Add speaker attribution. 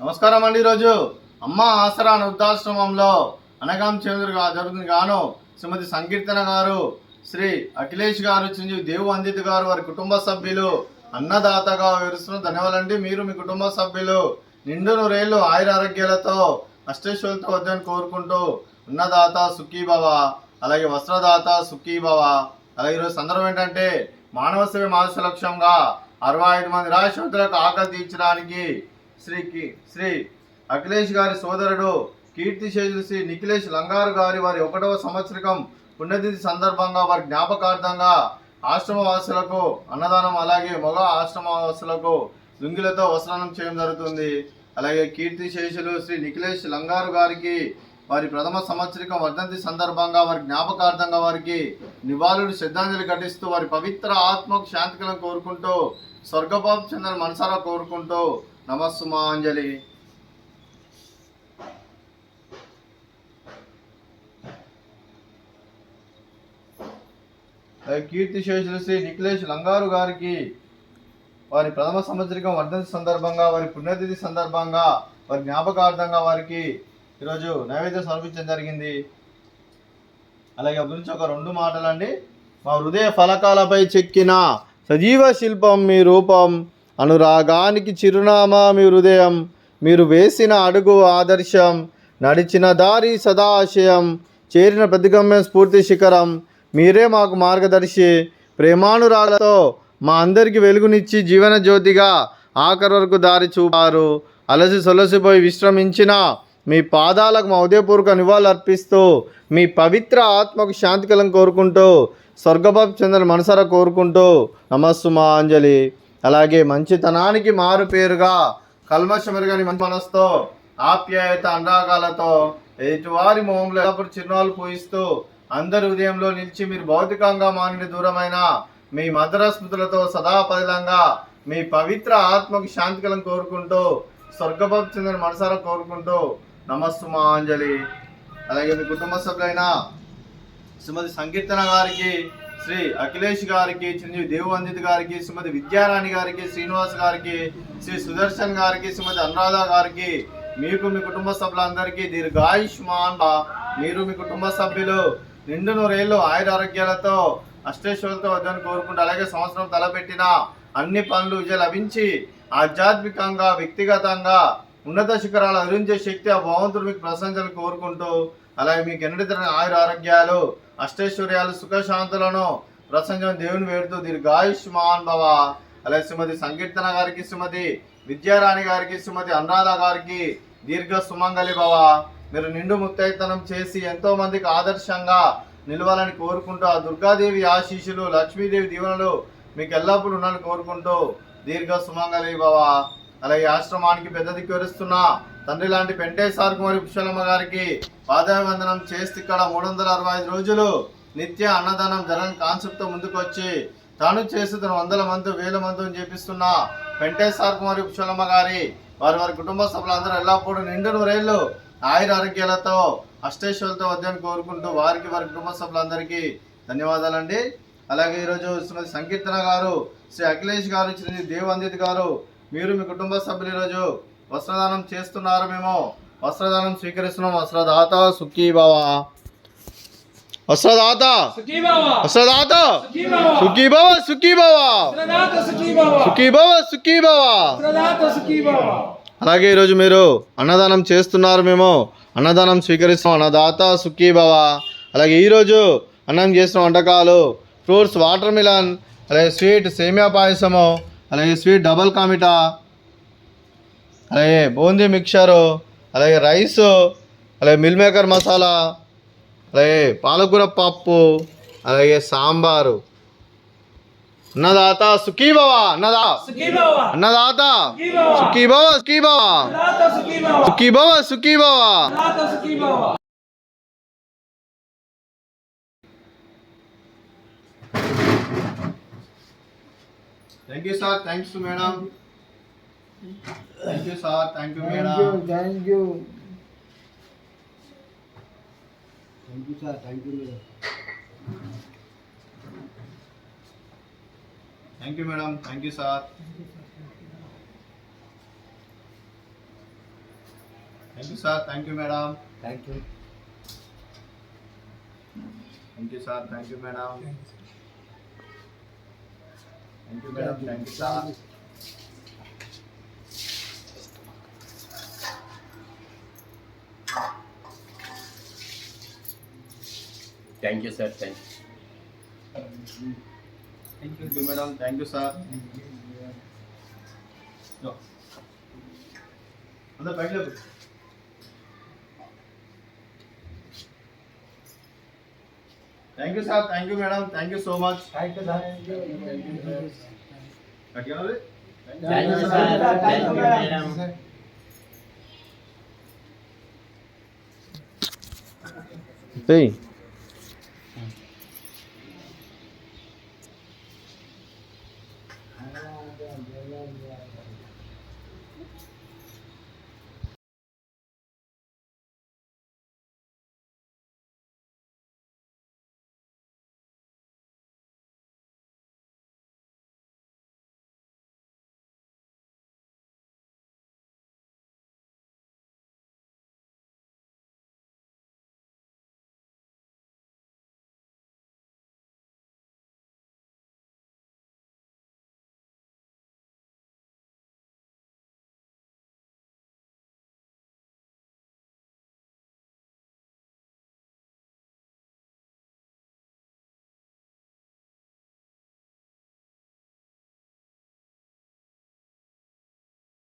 Speaker 1: నమస్కారం అండి. ఈరోజు అమ్మ ఆసరా వృద్ధాశ్రమంలో అనగాం చంద్రుగా జరుగుతుంది గాను శ్రీమతి సంకీర్తన గారు, శ్రీ అఖిలేష్ గారు, చిరంజీవి దేవు అందిత్ గారు, వారి కుటుంబ సభ్యులు అన్నదాతగా వివరిస్తున్న ధన్యవాదాలండి. మీరు మీ కుటుంబ సభ్యులు నిండు నూరేళ్లు ఆయుర ఆరోగ్యాలతో అష్టైశ్వర్యాలతో వద్దని కోరుకుంటూ ఉన్నదాత సుఖీభవ, అలాగే వస్త్రదాత సుఖీభవ. అలాగే ఈరోజు సందర్భం ఏంటంటే మానవ సేవ మానస లక్ష్యంగా 65 మంది రాష్ట్రాలకు ఆకలి తీర్చడానికి శ్రీ అఖిలేష్ గారి సోదరుడు కీర్తిశేషులు శ్రీ నిఖిలేష్ లంగారు గారి వారి 1వ సంవత్సరికం పుణ్యతిథి సందర్భంగా వారి జ్ఞాపకార్థంగా ఆశ్రమవాసులకు అన్నదానం, అలాగే మగ ఆశ్రమవాసులకు లుంగిలతో వస్త్రానం చేయడం జరుగుతుంది. అలాగే కీర్తిశేషులు శ్రీ నిఖిలేష్ లంగారు గారికి వారి ప్రథమ సంవత్సరికం వర్ధంతి సందర్భంగా వారి జ్ఞాపకార్థంగా వారికి నివాళులు శ్రద్ధాంజలి ఘటిస్తూ వారి పవిత్ర ఆత్మకు శాంతికలను కోరుకుంటూ స్వర్గపాపు చెందిన మనసారా కోరుకుంటూ నమస్సుమాంజలి. కీర్తిశేషులు శ్రీ నిఖిలేష్ లంగారు గారికి వారి ప్రథమ సంవత్సరికం వర్ధంతి సందర్భంగా వారి పుణ్యతిథి సందర్భంగా వారి జ్ఞాపకార్థంగా వారికి ఈరోజు నైవేద్యం సమర్పించడం జరిగింది. అలాగే గురించి ఒక 2 మాటలండి. మా హృదయ ఫలకాలపై చెక్కిన సజీవ శిల్పం మీ రూపం, అనురాగానికి చిరునామా మీ హృదయం, మీరు వేసిన అడుగు ఆదర్శం, నడిచిన దారి సదాశయం, చేరిన ప్రతిగమ్యం స్ఫూర్తి శిఖరం, మీరే మాకు మార్గదర్శి. ప్రేమానురాగతో మా అందరికి వెలుగునిచ్చి జీవన జ్యోతిగా ఆఖరి వరకు దారి చూపారు. అలసి సొలసిపోయి విశ్రమించిన మీ పాదాలకు మా ఉదయపూర్వక నివాళులు అర్పిస్తూ మీ పవిత్ర ఆత్మకు శాంతికలం కోరుకుంటూ స్వర్గపాపు చెందిన మనసారా కోరుకుంటూ నమస్సుమాంజలి. అలాగే మంచితనానికి మారు పేరుగా కల్మషమెరుగని మంచి మనసుతో ఆప్యాయత అనురాగాలతో ఎదుటివారి మొహంలో ఎల్లప్పుడు చిరునవ్వులు పూయిస్తూ అందరి ఉదయంలో నిలిచి మీరు భౌతికంగా మానిన దూరమైన మీ మధుర స్మృతులతో సదాపదిలంగా మీ పవిత్ర ఆత్మకు శాంతికలం కోరుకుంటూ స్వర్గపాపు చెందిన మనసారా కోరుకుంటూ నమస్సుమాంజలి. అలాగే మీ కుటుంబ సభ్యులైన శ్రీమతి సంకీర్తన గారికి, శ్రీ అఖిలేష్ గారికి, చిరంజీవి దేవు అందిత్ గారికి, శ్రీమతి విద్యారాణి గారికి, శ్రీనివాస్ గారికి, శ్రీ సుదర్శన్ గారికి, శ్రీమతి అనురాధ గారికి, మీకు మీ కుటుంబ సభ్యులందరికీ దీర్ఘాయుష్మాన్. మీరు మీ కుటుంబ సభ్యులు నిండు నూరేళ్లు ఆయుర ఆరోగ్యాలతో అష్టైశ్వర్యాలతో వద్దని కోరుకుంటూ, అలాగే సంవత్సరం తలపెట్టిన అన్ని పనులు విజయం లభించి ఆధ్యాత్మికంగా వ్యక్తిగతంగా ఉన్నత శిఖరాలు అధిరించే శక్తి ఆ భగవంతుడు మీకు ప్రశంసలు కోరుకుంటూ, అలాగే మీకు ఎన్నటి ఆయుర ఆరోగ్యాలు అష్టైశ్వర్యాలు సుఖశాంతులను ప్రశంసలు దేవుని వేడుతూ దీర్ఘాయుష్మాన్ భవ. అలాగే శ్రీమతి సంకీర్తన గారికి, శ్రీమతి విద్యారాణి గారికి, శ్రీమతి అనురాధ గారికి దీర్ఘ సుమంగళి భవ. మీరు నిండు ముత్తైతనం చేసి ఎంతో మందికి ఆదర్శంగా నిలవాలని కోరుకుంటూ ఆ దుర్గాదేవి ఆశీస్సులు, లక్ష్మీదేవి దీవెనలు మీకు ఎల్లప్పుడూ ఉండాలని కోరుకుంటూ దీర్ఘ సుమంగళి భవ. అలాగే ఆశ్రమానికి పెద్ద దిక్కు వివరిస్తున్న తండ్రి లాంటి పెంటేశ్వర కుమారి పుష్పలమ్మ గారికి పాదాభివందనం చేస్తే ఇక్కడ 365 రోజులు నిత్య అన్నదానం జరగని కాన్సెప్ట్తో ముందుకు వచ్చి తాను చేస్తున్న 100 మంది 1000 మంది చేపిస్తున్న పెంటేశ్వర కుమారి పుష్పలమ్మ గారి వారి కుటుంబ సభ్యులందరూ ఎల్లప్పుడూ నిండు నూరేళ్లు ఆయుర ఆరోగ్యాలతో అష్టైశ్వర్యాలతో వద్దని కోరుకుంటూ వారి కుటుంబ సభ్యులందరికీ ధన్యవాదాలండి. అలాగే ఈరోజు శ్రీమతి సంకీర్తన గారు, శ్రీ అఖిలేష్ గారు, చిరంజీవి దేవు అందిత్ గారు, మీరు మీ కుటుంబ సభ్యులు ఈరోజు వస్త్రదానం చేస్తున్నారు. మేము వస్త్రదానం స్వీకరిస్తున్నాం. వస్త్రదాత సుఖీభవ, వస్త్రదాత వస్త్రదాత సుఖీభవ, సుఖీభవ, సుఖీభవ, సుఖీభవ. అలాగే ఈరోజు మీరు అన్నదానం చేస్తున్నారు. మేము అన్నదానం స్వీకరిస్తున్నాం. అన్నదాత సుఖీభవ. అలాగే ఈరోజు అన్నం చేసిన వంటకాలు ఫ్రూట్స్ వాటర్ మిలన్, అలాగే స్వీట్ సేమియా పాయసము, అలాగే స్వీట్ డబల్ కామిటా, అలాగే బూందీ మిక్చరు, అలాగే రైసు, అలాగే మిల్ మేకర్ మసాలా, అలాగే పాలకూర పప్పు, అలాగే సాంబారు. అన్నదాత సుఖీభవ, అన్నదాత సుఖీభవ, సుఖీభవ, సుఖీభవ. Thank you, sir. Thanks to madam. Thank you, sir. Thank you, madam.
Speaker 2: Thank you, sir. Thank you, madam.
Speaker 1: Thank you, madam. Thank you, sir. Thank you sir, thank you madam.
Speaker 2: Thank you.
Speaker 1: Thank you sir, thank you madam. Thank you madam, thank you sir.
Speaker 3: Thank you sir, thank
Speaker 1: you madam, thank you sir. అందరు పైకి లేపు. Thank you sir, thank you madam, thank you so much.
Speaker 2: Thank you sir.
Speaker 1: గట్టిగా ఉంది?
Speaker 3: Thank you sir, thank you madam.
Speaker 1: ఏయ్.